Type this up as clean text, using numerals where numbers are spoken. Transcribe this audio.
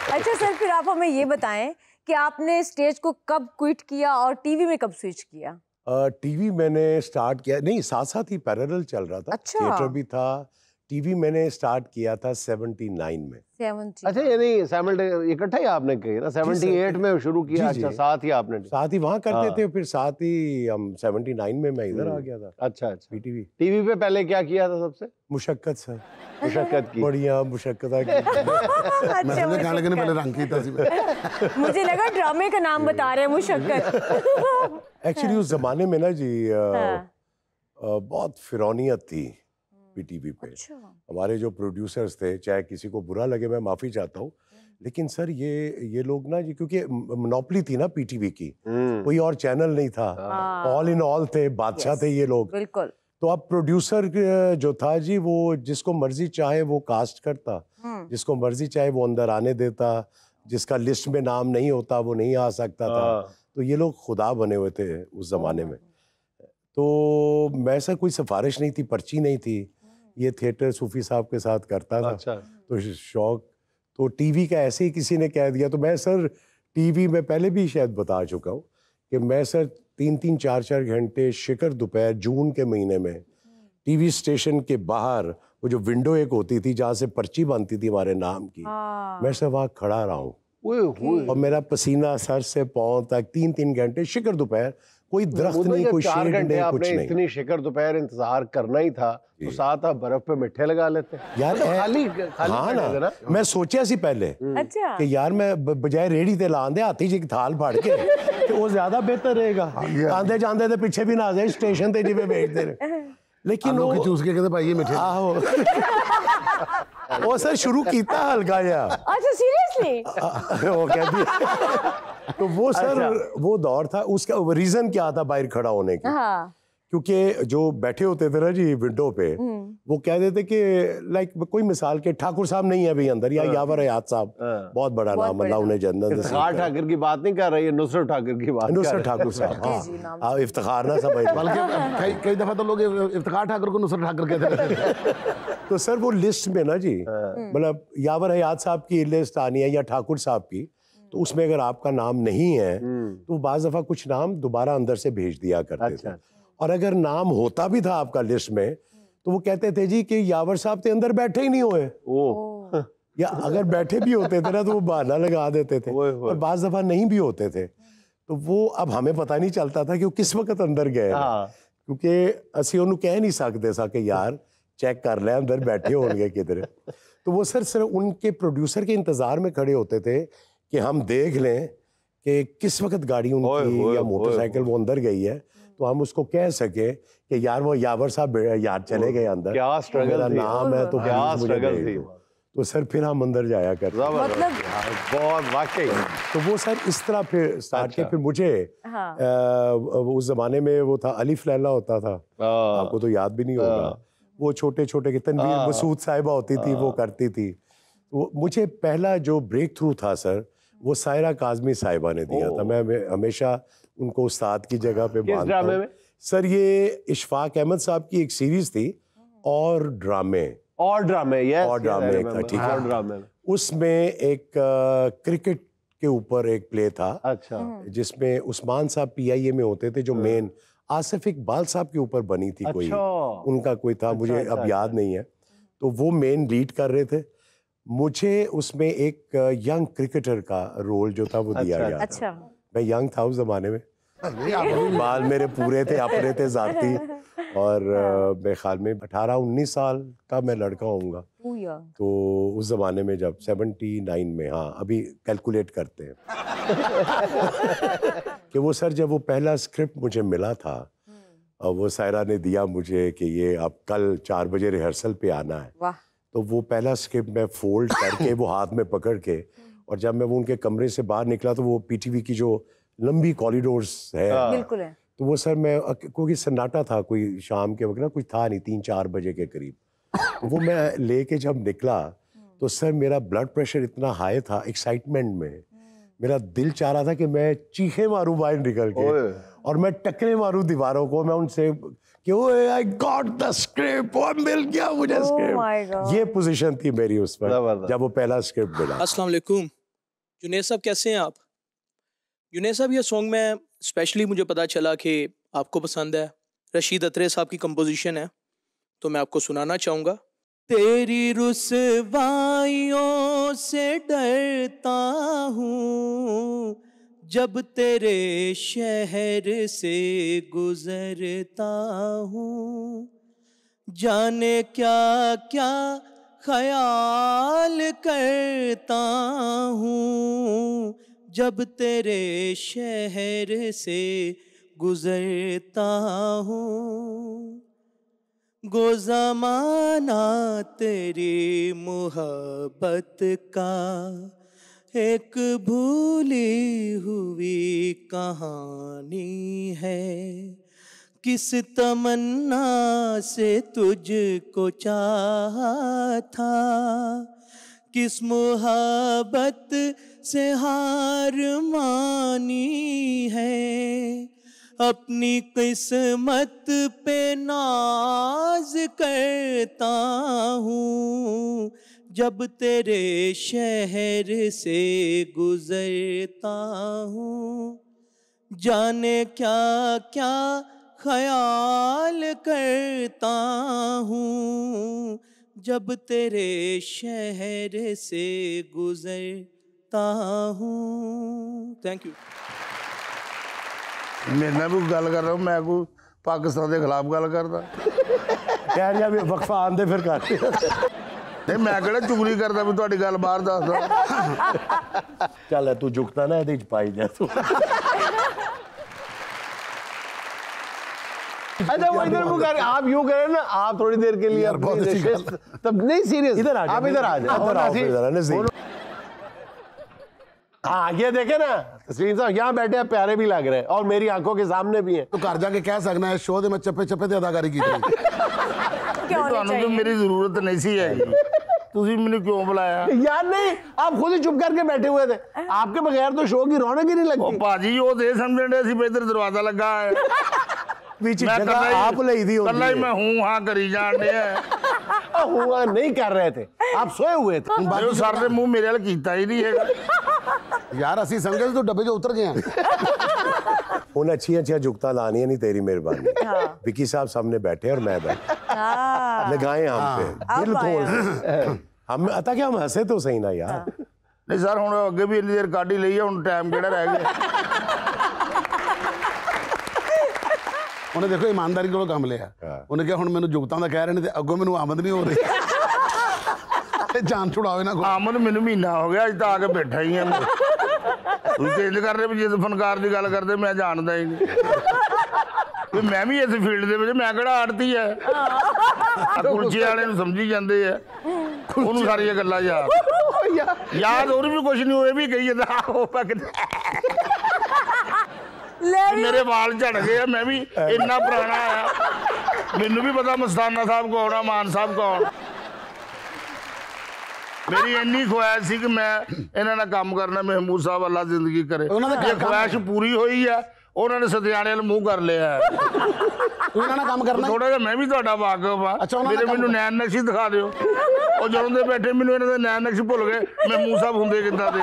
अच्छा सर, फिर आप हमें ये बताएं कि आपने स्टेज को कब क्विट किया और टीवी में कब स्विच किया? टीवी मैंने स्टार्ट किया नहीं, साथ साथ ही पैरेलल चल रहा था। अच्छा। थिएटर भी था। टीवी मैंने स्टार्ट किया था 79 में। 70। अच्छा, ये नहीं साइमल्टेनियस इकट्ठा ही आपने किया ना? 78 में शुरू किया। अच्छा, साथ ही आपने? साथ ही वहाँ करते थे, फिर साथ ही हम 79 में मैं इधर आ गया था। अच्छा अच्छा। पीटीवी। टीवी पे पहले क्या किया था सबसे? मुशक्कत सर। मुशक्कत की। बढ़िया मुशक्कत की। पहले रंग की था। मुझे लगा ड्रामे का नाम बता रहे हैं, मुशक्कत। एक्चुअली उस जमाने में ना जी बहुत फिरौनियत थी पीटीवी पे। अच्छा। हमारे जो प्रोड्यूसर्स थे, चाहे किसी को बुरा लगे मैं माफी चाहता हूँ, लेकिन सर ये लोग ना जी, क्योंकि मोनोपोली थी ना पीटीवी की, कोई और चैनल नहीं था, ऑल इन ऑल थे, बादशाह थे ये लोग। बिल्कुल। तो अब प्रोड्यूसर जो था जी, वो जिसको मर्जी चाहे वो कास्ट करता, जिसको मर्जी चाहे वो अंदर आने देता, जिसका लिस्ट में नाम नहीं होता वो नहीं आ सकता था। तो ये लोग खुदा बने हुए थे उस जमाने में। तो मैं सर कोई सिफारिश नहीं थी, पर्ची नहीं थी, ये थिएटर सूफी साहब के साथ करता था। अच्छा। तो शौक, तो टीवी का ऐसे ही किसी ने कह दिया, तो मैं सर टीवी में पहले भी शायद बता चुका हूँ कि मैं सर 3-3, 4-4 घंटे शिकर दोपहर जून के महीने में टीवी स्टेशन के बाहर वो जो विंडो एक होती थी जहाँ से पर्ची बनती थी हमारे नाम की, मैं सर वहाँ खड़ा रहा हूँ और मेरा पसीना सर से पाँव तक 3-3 घंटे शिकर दोपहर, कोई दरख्त नहीं, कोई शेड नहीं, कुछ नहीं। इतनी शिकर दोपहर इंतजार करना ही था, तो साथ आप बर्फ पे मिठे लगा लेते यार। खाली हाँ ना, मैं सोचा सी पहले कि यार मैं बजाय रेड़ी ते ला दे हाथी जी थाल फाड़ के तो वो ज्यादा बेहतर रहेगा। आंदे जांदे ते पीछे भी ना आ जाए स्टेशन ते जिवे भेजते रहे। लेकिन वो चूस के कहते भाई ये मिठे आहो वो सर शुरू कीता हल्का या। अच्छा सीरियसली? वो कहती तो वो सर वो दौर था, उसका रीजन क्या था बाहर खड़ा होने की? हाँ। क्योंकि जो बैठे होते थे ना जी विंडो पे, वो कह देते कि लाइक कोई मिसाल के ठाकुर साहब नहीं है अभी अंदर, या यावर हयात साहब, बहुत बड़ा नाम, अल्लाह उन्हें जन्नत नसीब करे। ठाकुर की बात नहीं कर रही है, नुसरत ठाकुर की बात। नुसरत ठाकुर साहब, हाँ इफ्तिखार ना समझ, बल्कि कई दफा तो लोग इफ्तिखार ठाकुर को नुसरत ठाकुर कहते थे। तो सर वो लिस्ट में ना जी, मतलब यावर हयात साहब की लिस्ट आनी है या ठाकुर साहब की, तो उसमें अगर आपका नाम नहीं है तो बाज़ दफा कुछ नाम दोबारा अंदर से भेज दिया करते थे। और अगर नाम होता भी था आपका लिस्ट में तो वो कहते थे जी कि यावर साहब ते अंदर बैठे ही नहीं हुए। या अगर बैठे भी होते थे ना तो वो बहाना लगा देते थे, और बाज़ दफा नहीं भी होते थे। तो वो अब हमें पता नहीं चलता था कि वो किस वक्त अंदर गए, क्योंकि असी उन्होंने कह नहीं सकते सा कि यार चेक कर ले अंदर बैठे होंगे किधर। तो वो सर सिर्फ उनके प्रोड्यूसर के इंतजार में खड़े होते थे कि हम देख लें कि किस वक्त गाड़ी उनकी या मोटरसाइकिल वो अंदर गई है, तो हम उसको कह सके कि यार वो यावर साहब यार चले गए अंदर, क्या स्ट्रगल नाम है तो क्या स्ट्रगल थी। तो सर फिर हम अंदर जाया करते, मतलब बहुत वाकई। तो वो सर इस तरह फिर स्टार्ट किया। फिर मुझे उस जमाने में वो था अलिफ लैला होता था, आपको तो याद भी नहीं होगा, वो छोटे छोटे की तनवीर मसूद साहिबा होती थी, वो करती थी। वो मुझे पहला जो ब्रेक थ्रू था सर वो सायरा काज़मी साहिबा ने दिया था। मैं हमेशा उनको उस्ताद की जगह पे मानता हूँ सर। ये इशफाक अहमद साहब की एक सीरीज थी और ड्रामे था, ठीक है। उसमें एक क्रिकेट के ऊपर एक प्ले था, अच्छा, जिसमें उस्मान साहब PIA में होते थे, जो मेन आसिफ इकबाल साहब के ऊपर बनी थी, कोई उनका कोई था, मुझे अब याद नहीं है। तो वो मेन लीड कर रहे थे। मुझे उसमें एक यंग क्रिकेटर का रोल जो था वो दिया गया था। मैं यंग था उस जमाने में, बाल मेरे पूरे थे, अपने थे जाती, और मेरे ख्याल में 18-19 साल का मैं लड़का होऊंगा। तो उस जमाने में जब 79 में, हाँ अभी कैलकुलेट करते हैं कि वो सर जब वो पहला स्क्रिप्ट मुझे मिला था, वो सायरा ने दिया मुझे कि ये अब कल 4 बजे रिहर्सल पे आना है। तो वो पहला स्क्रिप्ट मैं फोल्ड करके वो हाथ में पकड़ के, और जब मैं वो उनके कमरे से बाहर निकला तो वो PTV की जो लंबी कॉरिडोर्स है, बिल्कुल है, तो वो सर मैं, क्योंकि सन्नाटा था, कोई शाम के वक्त ना कुछ था नहीं, 3-4 बजे के करीब, तो वो मैं लेके जब निकला तो सर मेरा ब्लड प्रेशर इतना हाई था, एक्साइटमेंट में मेरा दिल चाह रहा था कि मैं चीखे मारूं बाहर निकल के और मैं टकरे मारूं दीवारों को, मैं उनसे कि आई गॉट द स्क्रिप्ट, वो मिल गया मुझे स्क्रिप्ट। ये पोजीशन थी मेरी उस पर जब वो पहला स्क्रिप्ट मिला। अस्सलाम वालेकुम। जुनैद साहब कैसे हैं आप? जुनैद साहब ये सॉन्ग में स्पेशली मुझे पता चला कि आपको पसंद है, रशीद अतरे साहब की कंपोजिशन है, तो मैं आपको सुनाना चाहूँगा। तेरी रुसवाइयों से डरता हूँ जब तेरे शहर से गुजरता हूँ, जाने क्या क्या ख्याल करता हूँ जब तेरे शहर से गुजरता हूँ। गो ज़माना तेरी मोहब्बत का एक भूली हुई कहानी है, किस तमन्ना से तुझको चाहा था, किस मोहब्बत से हार मानी है, अपनी किस्मत पे नाज करता हूँ जब तेरे शहर से गुजरता हूँ, जाने क्या क्या ख्याल करता हूँ जब तेरे शहर से गुजरता हूँ। Thank you. मैं भी गल कर रहा हूँ, मैं कोई पाकिस्तान के खिलाफ गल करता यार या भी वक्फा आंदे फिर कर नहीं, मैं कहड़ा चुगली करता भी तुहाडी गल बाहर दसदा। चल तू झुकता ना ਇਹਦੇ ਚ ਪਾਈ ਜਾ तू। अच्छा वो इधर मुँह कर, आप यूं करें ना, आप थोड़ी देर के लिए यार बहुत अच्छी गल। तब नहीं सीरियस, इधर आ जाओ, आप इधर आ जाओ। हाँ ये देखे ना तस्लीम साहब, यहाँ बैठे हैं, प्यारे भी लग रहे हैं और मेरी आंखों के सामने भी हैं। तो घर जाके कह सकना है शो दे मैं चप्पे चप्पे ते अदाकारी की थी। ਤੁਹਾਨੂੰ तो मेरी जरूरत नहीं सी है, तुसी मैंने क्यों बुलाया? यार नहीं, आप खुद ही चुप करके बैठे हुए थे, आपके बगैर तो शो की रौनक ही नहीं ओ लगती। भाजी वो दे समझने सी इधर दरवाजा लगा है, बीच मैं जगह आप ਲਈ ਦੀ कल्ला ही ਹੁੰਦੀ मैं हूं हां करी जान दे हुआ नहीं कर रहे थे, आप सोए हुए थे। बाकी सर दे मुंह मेरे वाल कीता ही नहीं है यार, ਅਸੀਂ ਸਮਝੇ ਤੂੰ ਡੱਬੇ 'ਚੋਂ ਉਤਰ ਗਏ ਆ। उन अच्छी झुकता लानी नहीं तेरी मेहरबानी। विकी साहब सामने बैठे और मैं बैठा, लगाए हम पे दिल खोल, हम अता क्या हम हंसे तो सही ना यार। नहीं सर हुण अगे भी इन्नी देर काढ़ी ਲਈ है, हुण टाइम किहड़ा रह गया। ਉਹਨੇ ਦੇਖੋ ईमानदारी ਕੋਲੋਂ ਕੰਮ ਲਿਆ, ਉਹਨੇ ਕਿਹਾ ਹੁਣ ਮੈਨੂੰ ਜੁਗਤਾਂ ਦਾ ਕਹਿ ਰਹੇ ਨੇ ਤੇ ਅੱਗੋਂ ਮੈਨੂੰ ਆਮਦ ਨਹੀਂ ਹੋ ਰਹੀ, ਜਾਨ ਛੁਡਾਵੇ ਨਾ ਕੋਈ। ਆਮਦ ਮੈਨੂੰ ਮਹੀਨਾ ਹੋ ਗਿਆ, ਅੱਜ ਤਾਂ ਆ ਕੇ ਬੈਠਾ ਹੀ ਆ ਮੈਂ। ਤੁਸੀਂ ਚੇਂਜ ਕਰ ਰਹੇ ਵੀ ਜੇ ਫਨਕਾਰ ਦੀ ਗੱਲ ਕਰਦੇ ਮੈਂ ਜਾਣਦਾ ਹੀ ਨਹੀਂ ਵੀ ਮੈਂ ਵੀ ਇਸ ਫੀਲਡ ਦੇ ਵਿੱਚ, ਮੈਂ ਕਿਹੜਾ ਆੜਤੀ ਹੈ। ਕੁਲਚੇ ਵਾਲੇ ਨੂੰ ਸਮਝੀ ਜਾਂਦੇ ਆ, ਉਹਨੂੰ ਸਾਰੀਆਂ ਗੱਲਾਂ ਯਾਦ ਹੋਰ ਵੀ ਕੁਝ ਨਹੀਂ, ਉਹ ਵੀ ਕਹੀ ਜਾਂਦਾ ਉਹ ਪੱਕਦਾ मेरे वाल झड़ गए, मैं भी इन्ना पुराना आया, मैनू भी पता मस्ताना साहब कौन है, मान साहब कौन। मेरी इन्नी ख्वाहिश सी कि मैं इन्हां नाल काम करना, महमूद साहब अल्लाह जिंदगी करे, ये ख्वाहिश पूरी हुई है, उन्होंने सतियाने वाल मूँह कर लिया है। काम करना थोड़ा जिहा मैं भी तुहाडा वाकिफ हाँ। अच्छा, मेरे मैनू नैन नक्शी दिखा दिओ, और ਜਦੋਂ ਦੇ ਬੈਠੇ ਮੈਨੂੰ ਇਹਨਾਂ ਦੇ ਨੈਣ ਨਕਸ਼ ਭੁੱਲ ਗਏ, महमूद साहब ਹੁੰਦੇ किद्दां दे।